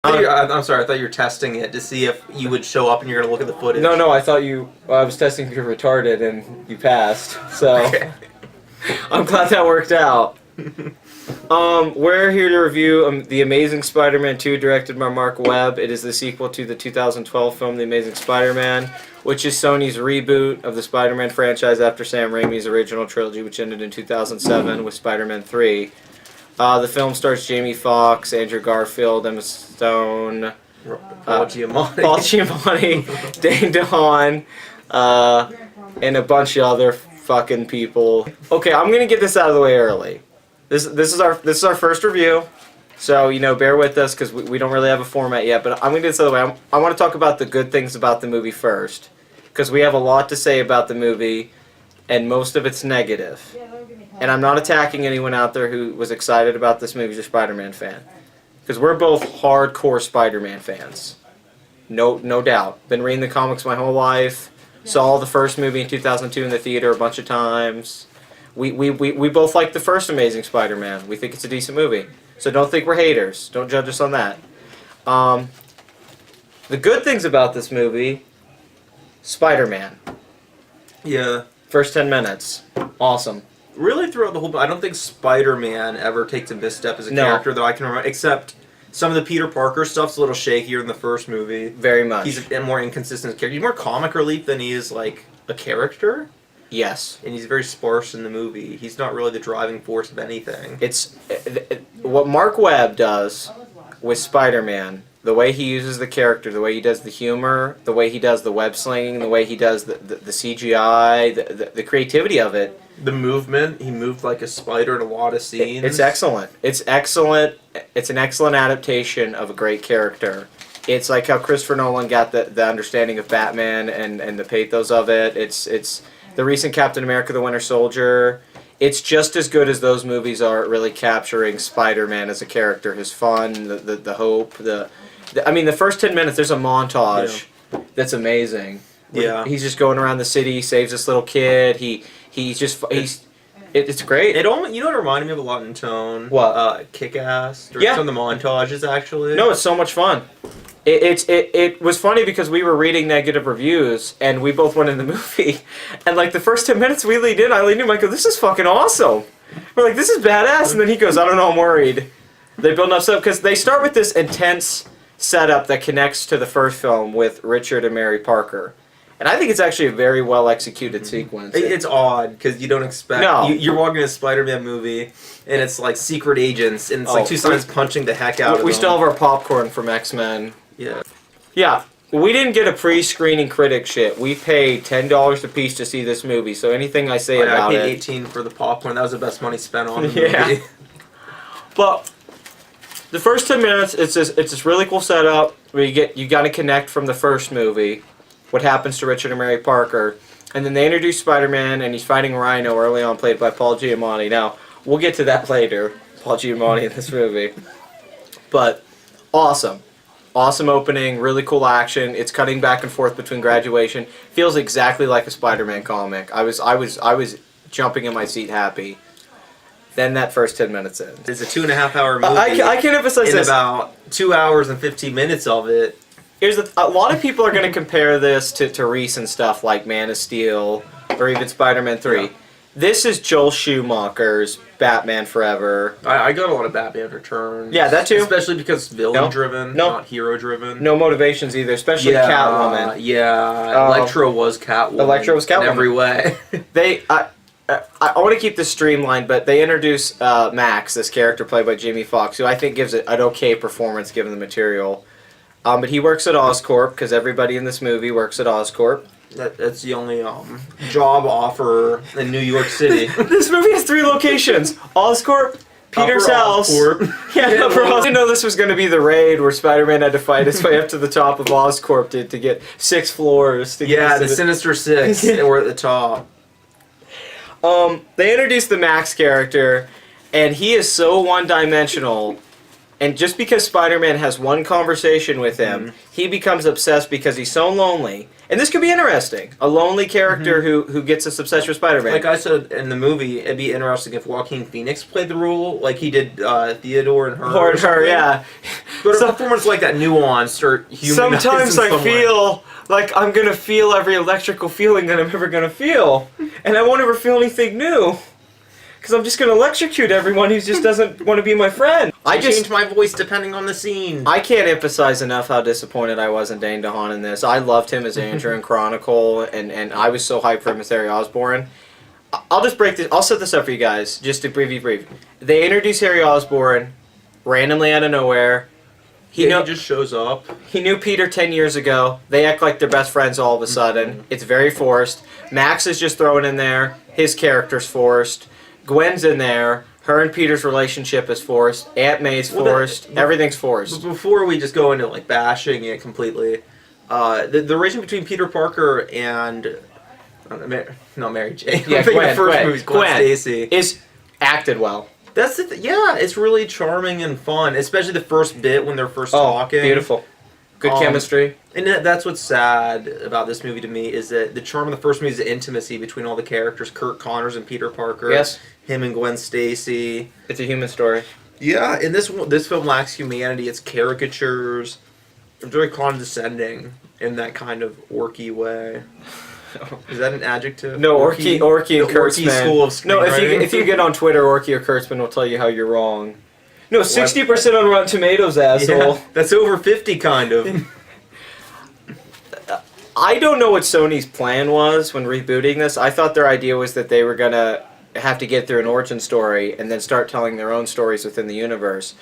I'm sorry, I thought you were testing it to see if you would show up and you're going to look at the footage. No, I thought I was testing if you're retarded and you passed. So Okay. I'm glad that worked out. We're here to review The Amazing Spider-Man 2, directed by Mark Webb. It is the sequel to the 2012 film The Amazing Spider-Man, which is Sony's reboot of the Spider-Man franchise after Sam Raimi's original trilogy, which ended in 2007 with Spider-Man 3. The film stars Jamie Foxx, Andrew Garfield, Emma Stone, Paul Giamatti, Dane DeHaan, and a bunch of other fucking people. Okay, I'm gonna get this out of the way early. This is our first review, so bear with us because we don't really have a format yet. But I'm gonna get this out of the way. I want to talk about the good things about the movie first, because we have a lot to say about the movie, and most of it's negative. And I'm not attacking anyone out there who was excited about this movie as a Spider-Man fan, because we're both hardcore Spider-Man fans. No doubt. Been reading the comics my whole life. Saw the first movie in 2002 in the theater a bunch of times. We both like the first Amazing Spider-Man. We think it's a decent movie. So don't think we're haters. Don't judge us on that. The good things about this movie, Spider-Man. Yeah. First 10 minutes. Awesome. Really throughout the whole... I don't think Spider-Man ever takes a misstep as a character, though I can remember, except some of the Peter Parker stuff's a little shakier in the first movie. Very much. He's a more inconsistent character. He's more comic relief than he is, like, a character. Yes. And he's very sparse in the movie. He's not really the driving force of anything. It's what Mark Webb does with Spider-Man, the way he uses the character, the way he does the humor, the way he does the web slinging, the way he does the CGI, the creativity of it. The movement, he moved like a spider in a lot of scenes. It's excellent. It's excellent. It's an excellent adaptation of a great character. It's like how Christopher Nolan got the understanding of Batman and the pathos of it. It's the recent Captain America: The Winter Soldier. It's just as good as those movies are at really capturing Spider-Man as a character, his fun, the hope, I mean, the first 10 minutes, there's a montage that's amazing. Yeah. He's just going around the city, saves this little kid. It's great. You know what it reminded me of a lot in tone? What? Kick-Ass. Yeah. Some of the montages, actually. No, it's so much fun. It was funny because we were reading negative reviews and we both went in the movie and like the first 10 minutes we leaned in, I leaned in, I go, this is fucking awesome. We're like, this is badass, and then he goes, I don't know, I'm worried. They build enough stuff because they start with this intense setup that connects to the first film with Richard and Mary Parker. And I think it's actually a very well executed sequence. It's odd because you don't expect. No. You're walking in a Spider-Man movie and it's like secret agents and it's like two sides punching the heck out of them. We still have our popcorn from X-Men. Yeah. Yeah. We didn't get a pre-screening critic shit. We paid $10 a piece to see this movie. So anything I say about it, I paid $18 for the popcorn. That was the best money spent on the movie. But the first 10 minutes, it's this really cool setup where you got to connect from the first movie, what happens to Richard and Mary Parker, and then they introduce Spider-Man and he's fighting Rhino early on, played by Paul Giamatti. Now we'll get to that later, Paul Giamatti in this movie, but awesome. Awesome opening, really cool action. It's cutting back and forth between graduation. Feels exactly like a Spider-Man comic. I was jumping in my seat happy. Then that first 10 minutes in. It's a 2.5-hour movie. I can emphasize this. About 2 hours and 15 minutes of it. A lot of people are going to compare this to recent stuff like Man of Steel or even Spider-Man 3. Yeah. This is Joel Schumacher's Batman Forever. I got a lot of Batman Returns. Yeah, that too. Especially because villain-driven, not hero-driven. No motivations either, especially Catwoman. Electro was Catwoman. Electro was Catwoman. In every way. I want to keep this streamlined, but they introduce Max, this character played by Jamie Foxx, who I think gives it an okay performance given the material. But he works at Oscorp, because everybody in this movie works at Oscorp. That's the only job offer in New York City. This movie has 3 locations. Oscorp, Peter's house. Yeah, I didn't know this was going to be the raid where Spider-Man had to fight his way up to the top of Oscorp to get 6 floors. The Sinister Six, and we're at the top. They introduced the Max character, and he is so one-dimensional And just because Spider-Man has one conversation with him, he becomes obsessed because he's so lonely. And this could be interesting. A lonely character who gets this obsession with Spider-Man. Like I said in the movie, it'd be interesting if Joaquin Phoenix played the role, like he did Theodore and Her. Or her, yeah. But a performance like that, nuanced or humanized. Sometimes in I some way. feel like I'm going to feel every electrical feeling that I'm ever going to feel. And I won't ever feel anything new. Because I'm just going to electrocute everyone who just doesn't want to be my friend. I change my voice depending on the scene. I can't emphasize enough how disappointed I was in Dane DeHaan in this. I loved him as Andrew in Chronicle, and I was so hyped for him as Harry Osborn. I'll just break this. I'll set this up for you guys, just to brief. They introduce Harry Osborn randomly out of nowhere. He just shows up. He knew Peter 10 years ago. They act like they're best friends all of a sudden. It's very forced. Max is just thrown in there. His character's forced. Gwen's in there. Her and Peter's relationship is forced. Aunt May's forced. Everything's forced. Before we just go into like bashing it completely, the relation between Peter Parker and Mary Jane. Yeah, Gwen Stacy is acted well. That's yeah, it's really charming and fun, especially the first bit when they're first talking. Beautiful. Good chemistry. And that's what's sad about this movie to me is that the charm of the first movie is the intimacy between all the characters, Kirk Connors and Peter Parker. Yes. Him and Gwen Stacy. It's a human story. Yeah, and this film lacks humanity. It's caricatures. It's very condescending in that kind of orky way. Is that an adjective? No, Orky and Kurtzman. Orky school of screenwriting. No, if you get on Twitter, Orky or Kurtzman will tell you how you're wrong. No, 60% on Rotten Tomatoes, asshole. Yeah, that's over 50, kind of. I don't know what Sony's plan was when rebooting this. I thought their idea was that they were going to have to get through an origin story and then start telling their own stories within the universe.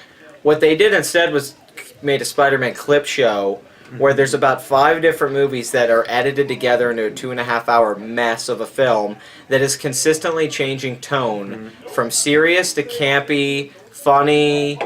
What they did instead was made a Spider-Man clip show where there's about 5 different movies that are edited together into a 2.5-hour mess of a film that is consistently changing tone from serious to campy, funny,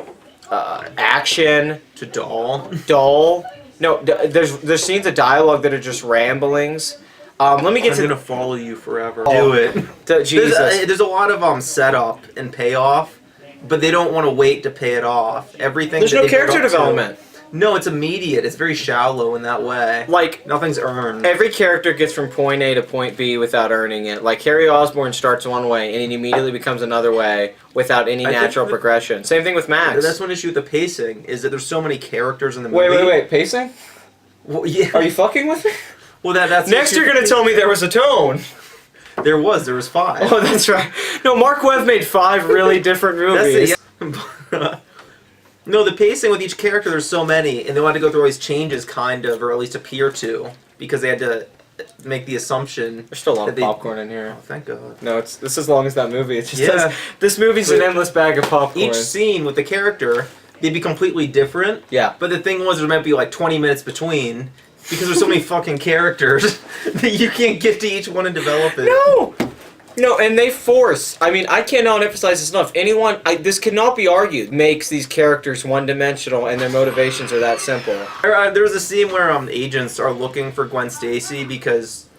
action to dull. No, there's scenes of dialogue that are just ramblings. Let me get I'm to. gonna follow you forever. Do it. Jesus. There's a lot of setup and payoff, but they don't want to wait to pay it off. Everything. There's no character development. No, it's immediate. It's very shallow in that way. Like, nothing's earned. Every character gets from point A to point B without earning it. Like, Harry Osborn starts one way and he immediately becomes another way without any natural progression. Same thing with Max. That's one issue with the pacing, is that there's so many characters in the movie. Wait. Pacing? Well, yeah. Are you fucking with me? Well, that's... Next you're going to tell me there was a tone. There was 5. Oh, that's right. No, Mark Webb made 5 really different movies. Yeah. No, the pacing with each character, there's so many, and they wanted to go through all these changes, kind of, or at least appear to, because they had to make the assumption. There's still a lot of popcorn in here. Oh, thank God. No, it's as long as that movie. It just says, this movie's an endless bag of popcorn. Each scene with the character, they'd be completely different. Yeah. But the thing was, there might be like 20 minutes between, because there's so many fucking characters that you can't get to each one and develop it. No, and they force. I mean, I cannot emphasize this enough. This cannot be argued, makes these characters one-dimensional and their motivations are that simple. There was a scene where agents are looking for Gwen Stacy because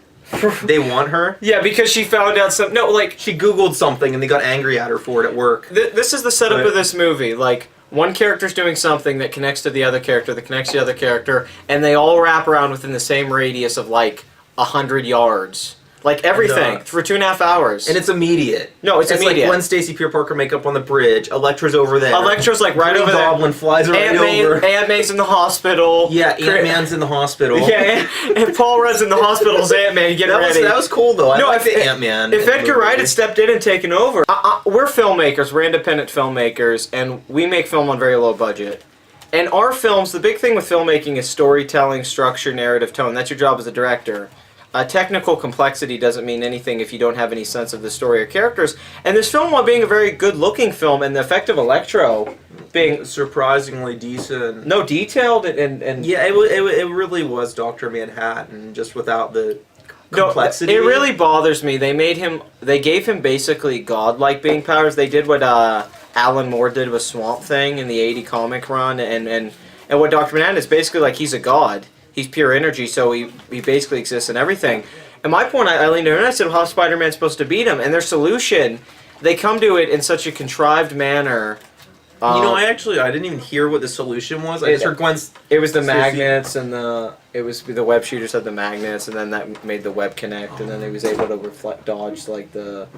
they want her. Yeah, because she found out some... No, like... She Googled something and they got angry at her for it at work. This is the setup of this movie. Like, one character's doing something that connects to the other character, that connects to the other character, and they all wrap around within the same radius of, like, 100 yards. Like, everything, for 2.5 hours. And it's immediate. No, it's immediate. Like Gwen Stacy, Peter Parker makeup on the bridge. Elektra's over there. Elektra's, like, right over there. Goblin flies right over. Aunt May's in the hospital. Yeah, Ant-Man's in the hospital. Yeah, and Paul Rudd's in the hospital as Ant-Man getting ready. That was cool, though. I like the Ant-Man. If Edgar Wright had stepped in and taken over... we're filmmakers. We're independent filmmakers, and we make film on very low budget. And our films, the big thing with filmmaking is storytelling, structure, narrative, tone. That's your job as a director. Technical complexity doesn't mean anything if you don't have any sense of the story or characters. And this film, while being a very good-looking film, and the effect of Electro being surprisingly decent, detailed and yeah, it really was Dr. Manhattan, just without the complexity. No, it really bothers me. They gave him basically godlike being powers. They did what Alan Moore did with Swamp Thing in the '80 comic run, and what Dr. Manhattan is basically like he's a god. He's pure energy, so he basically exists in everything. And my point, I leaned over and I said, well, how's Spider-Man supposed to beat him? And their solution, they come to it in such a contrived manner I didn't even hear what the solution was. I just heard Gwen's. It was the Sissy. magnets and the web shooters had the magnets, and then that made the web connect, and then he was able to dodge like the.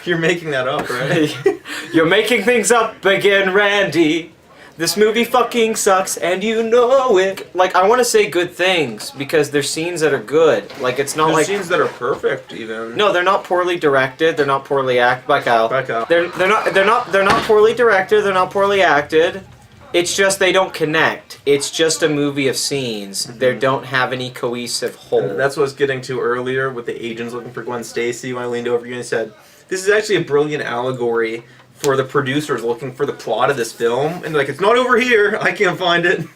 You're making that up, right? You're making things up again, Randy. This movie fucking sucks, and you know it. Like, I want to say good things because there's scenes that are good. Like, it's not There's like scenes that are perfect, even. no, they're not poorly directed. They're not poorly acted by Kyle. Back up. They're not poorly directed. They're not poorly acted. It's just they don't connect. It's just a movie of scenes. They don't have any cohesive whole. That's what I was getting to earlier with the agents looking for Gwen Stacy when I leaned over you and said, "This is actually a brilliant allegory for the producers looking for the plot of this film." And like, it's not over here. I can't find it.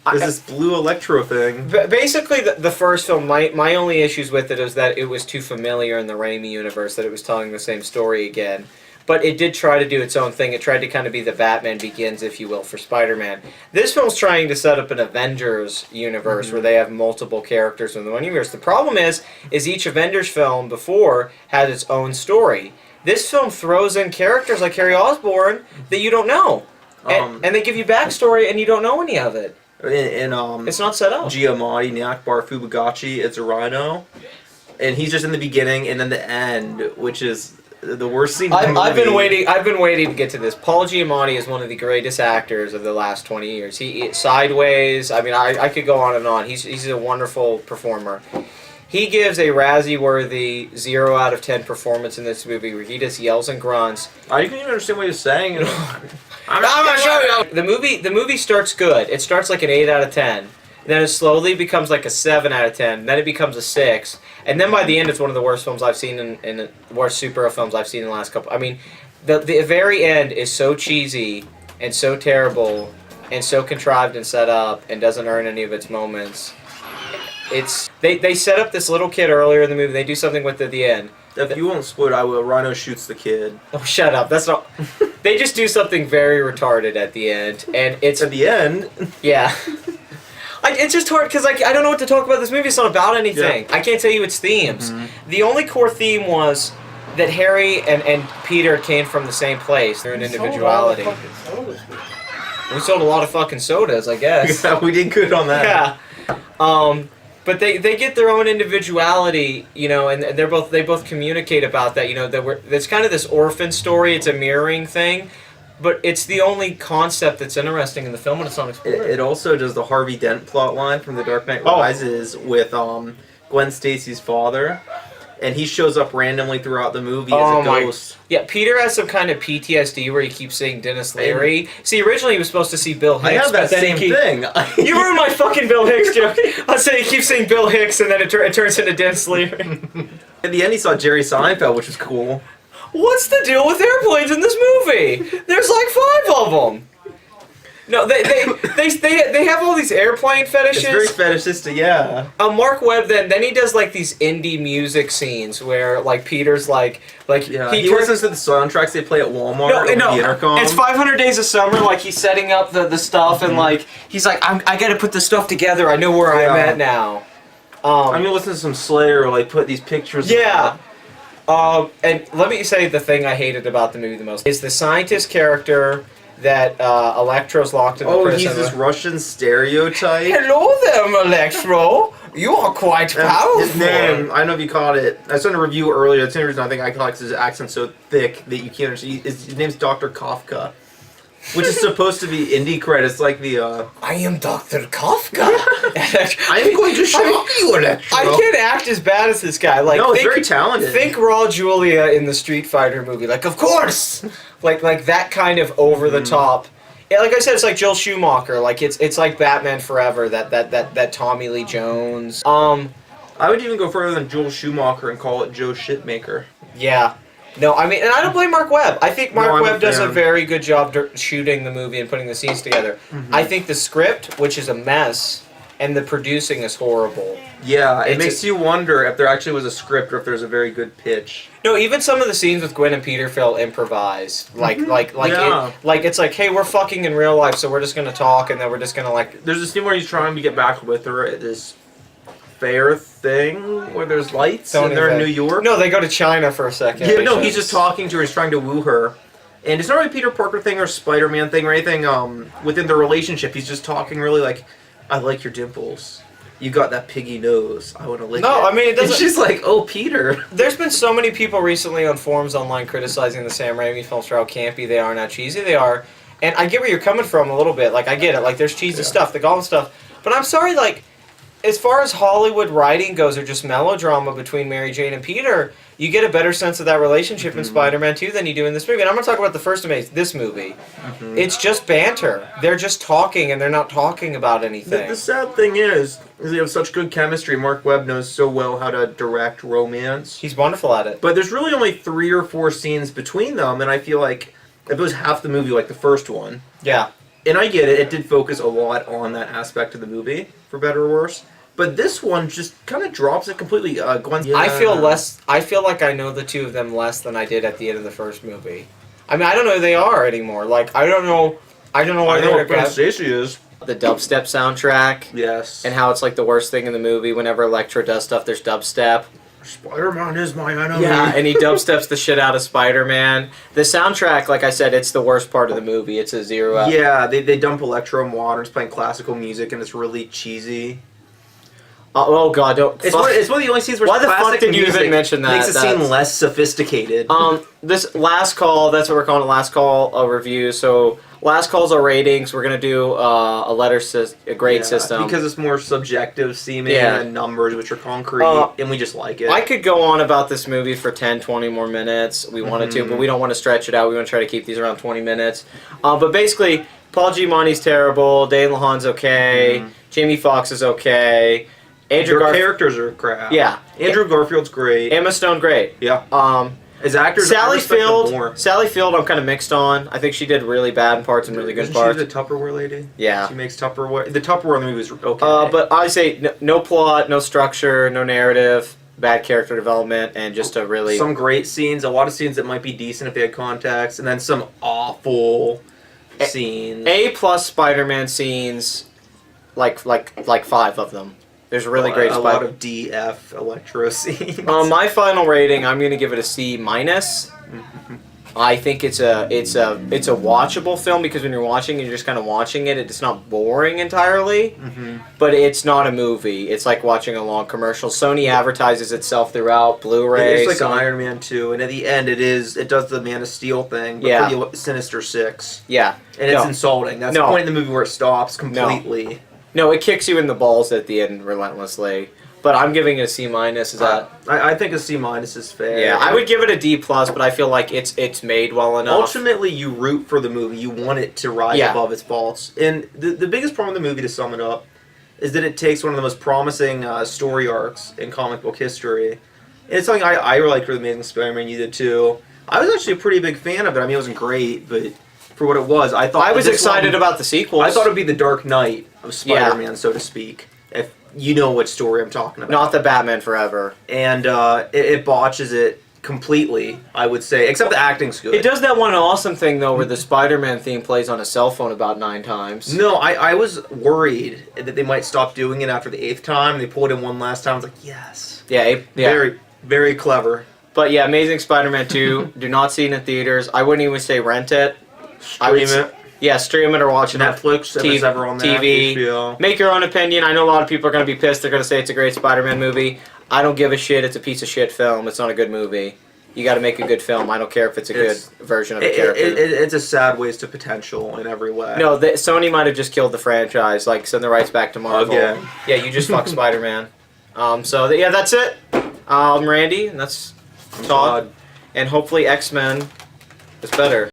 There's this blue electro thing. Basically, the first film, my only issues with it is that it was too familiar in the Raimi universe, that it was telling the same story again. But it did try to do its own thing. It tried to kind of be the Batman Begins, if you will, for Spider-Man. This film's trying to set up an Avengers universe where they have multiple characters in the one universe. The problem is each Avengers film before had its own story. This film throws in characters like Harry Osborn that you don't know. And they give you backstory and you don't know any of it. It's not set up. Giamatti, Nakbar Fubagachi, it's a Rhino. And he's just in the beginning and then the end, which is the worst scene in the movie. I've been waiting to get to this. Paul Giamatti is one of the greatest actors of the last 20 years. He Sideways. I mean, I could go on and on. He's a wonderful performer. He gives a Razzie-worthy 0 out of 10 performance in this movie where he just yells and grunts. I couldn't even understand what he was saying. I'm gonna show you. The movie starts good. It starts like an 8 out of 10. Then it slowly becomes like a 7 out of 10. Then it becomes a 6. And then by the end, it's one of the worst films I've seen in the worst superhero films I've seen in the last couple. I mean, the very end is so cheesy and so terrible and so contrived and set up and doesn't earn any of its moments. They set up this little kid earlier in the movie. They do something with it at the end. If you won't spoil it, I will. Rhino shoots the kid. Oh, shut up. That's not... They just do something very retarded at the end. And it's... At the end? Yeah. It's just hard because I don't know what to talk about this movie. It's not about anything. Yeah. I can't tell you its themes. Mm-hmm. The only core theme was that Harry and Peter came from the same place. They're an individuality. We sold a lot of fucking sodas, I guess. Yeah, we did good on that. Yeah. But they get their own individuality, you know, and they both communicate about that. You know, it's kind of this orphan story. It's a mirroring thing. But it's the only concept that's interesting in the film, and it's not explored. It also does the Harvey Dent plotline from The Dark Knight Rises with Gwen Stacy's father, and he shows up randomly throughout the movie as a ghost. Yeah, Peter has some kind of PTSD where he keeps seeing Dennis Leary. See, originally he was supposed to see Bill Hicks. I have that same thing. You ruined my fucking Bill Hicks joke. I was saying he keeps seeing Bill Hicks, and then it turns into Dennis Leary. In the end, he saw Jerry Seinfeld, which was cool. What's the deal with airplanes in this movie? There's like 5 of them. No, they have all these airplane fetishes. It's very fetishistic, yeah. Mark Webb then he does like these indie music scenes where like Peter's like yeah. He listens to the soundtracks they play at Walmart over the intercom. It's 500 Days of Summer. Like he's setting up the stuff and like he's like I gotta put the stuff together. I know where I'm at now. I'm gonna listen to some Slayer or like put these pictures. Yeah. And let me say the thing I hated about the movie the most is the scientist character that Electro's locked in the prison. Oh, he's this Russian stereotype. Hello there, Electro. You are quite powerful. His name, I don't know if you caught it. I saw a review earlier. That's the only reason I think I caught it, 'cause his accent's so thick that you can't understand. His name's Dr. Kafka, which is supposed to be indie credits, like the. I am Dr. Kafka. I am going to shock you, Electro. I can't act as bad as this guy. Like, no, he's very talented. Think Raul Julia in the Street Fighter movie. Like, of course. Like that kind of over the top. Yeah, like I said, it's like Joel Schumacher. Like it's like Batman Forever. That Tommy Lee Jones. I would even go further than Joel Schumacher and call it Joe Shitmaker. Yeah. No, I mean, and I don't blame Mark Webb. I think Mark Webb does a very good job shooting the movie and putting the scenes together. Mm-hmm. I think the script, which is a mess, and the producing is horrible. Yeah, it makes you wonder if there actually was a script or if there's a very good pitch. No, even some of the scenes with Gwen and Peter feel improvised. Like it's like, hey, we're fucking in real life, so we're just gonna talk, and then we're just gonna like. There's a scene where he's trying to get back with her at this fair thing where there's lights and they're in New York. No, they go to China for a second. Yeah, no, he's just talking to her. He's trying to woo her, And it's not really a Peter Parker thing or Spider-Man thing or anything. Within the relationship, he's just talking really like, "I like your dimples. You got that piggy nose. I want to lick it." No, I mean, it doesn't- And she's like, "Oh, Peter." There's been so many people recently on forums online criticizing the Sam Raimi films for how campy they are and how cheesy they are. And I get where you're coming from a little bit. Like, I get it. Like, there's cheesy stuff, the Gollum stuff. But I'm sorry, like, as far as Hollywood writing goes, or just melodrama between Mary Jane and Peter, you get a better sense of that relationship in Spider-Man 2 than you do in this movie. And I'm going to talk about the first this movie. It's just banter. They're just talking, and they're not talking about anything. The sad thing is they have such good chemistry. Mark Webb knows so well how to direct romance. He's wonderful at it. But there's really only 3 or 4 scenes between them, and I feel like it was half the movie like the first one. Yeah. And I get it, it did focus a lot on that aspect of the movie, for better or worse. But this one just kind of drops it completely. Gwen. I feel like I know the two of them less than I did at the end of the first movie. I mean, I don't know who they are anymore. Like, I don't know why I know they're what Gwen Stacy is. the dubstep soundtrack Yes. and how it's like the worst thing in the movie. Whenever Electro does stuff, there's dubstep. Spider-Man is my enemy. Yeah, and he dubsteps the shit out of Spider-Man. The soundtrack, like I said, it's the worst part of the movie. It's a 0 out. Yeah, they dump Electro in water, it's playing classical music, and it's really cheesy. Oh god, don't. It's one of the only scenes where Why the fuck classic did you music even mention that? makes the scene less sophisticated. This last call, that's what we're calling it, last call review. So last calls are ratings. We're gonna do a grade system because it's more subjective seeming than numbers, which are concrete, and we just like it. I could go on about this movie for 10, 20 more minutes. We wanted to, but we don't want to stretch it out. We want to try to keep these around 20 minutes. But basically, Paul Giamatti's terrible. Dane DeHaan's okay. Jamie Foxx is okay. Their characters are crap. Yeah. Andrew Garfield's great. Emma Stone, great. Yeah. As actors, Sally Field, I'm kind of mixed on. I think she did really bad in parts and really good in parts. She's a Tupperware lady. Yeah. She makes Tupperware. The Tupperware in the movie is okay. But I say no plot, no structure, no narrative, bad character development, and just a really some great scenes. A lot of scenes that might be decent if they had context, and then some awful scenes. A+ Spider-Man scenes, like 5 of them. There's really great. A lot of DF Electro scenes. My final rating, I'm gonna give it a C-. I think it's a watchable film because when you're watching it, you're just kind of watching it. It's not boring entirely, but it's not a movie. It's like watching a long commercial. Sony advertises itself throughout Blu-ray. It's like Iron Man 2, and at the end it does the Man of Steel thing, but for the Sinister Six. Yeah, and it's insulting. That's the point in the movie where it stops completely. No, it kicks you in the balls at the end relentlessly. But I'm giving it a C-. Is that? I think a C- is fair. Yeah, I would give it a D+, but I feel like it's made well enough. Ultimately, you root for the movie. You want it to rise above its faults. And the biggest problem with the movie, to sum it up, is that it takes one of the most promising story arcs in comic book history. And it's something I really liked with Amazing Spider-Man. You did too. I was actually a pretty big fan of it. I mean, it wasn't great, but for what it was, I thought... I was excited about the sequels. I thought it would be the Dark Knight of Spider-Man, so to speak. If you know what story I'm talking about. Not the Batman Forever. And it botches it completely, I would say, except the acting's good. It does that one awesome thing, though, where the Spider-Man theme plays on a cell phone about 9 times. No, I was worried that they might stop doing it after the 8th time. They pulled it in one last time. I was like, yes. Yeah. Very, very clever. But yeah, Amazing Spider-Man 2, do not see it in theaters. I wouldn't even say rent it. Stream it. Yeah, stream it or watch it Netflix, if it's ever on there, TV. HBO. Make your own opinion. I know a lot of people are going to be pissed. They're going to say it's a great Spider-Man movie. I don't give a shit. It's a piece of shit film. It's not a good movie. You got to make a good film. I don't care if it's a good version of a character. It's a sad waste of potential in every way. No, Sony might have just killed the franchise. Like, send the rights back to Marvel. Again. Yeah, you just fuck Spider-Man. Yeah, that's it. I'm Randy, and that's Todd. And hopefully X-Men is better.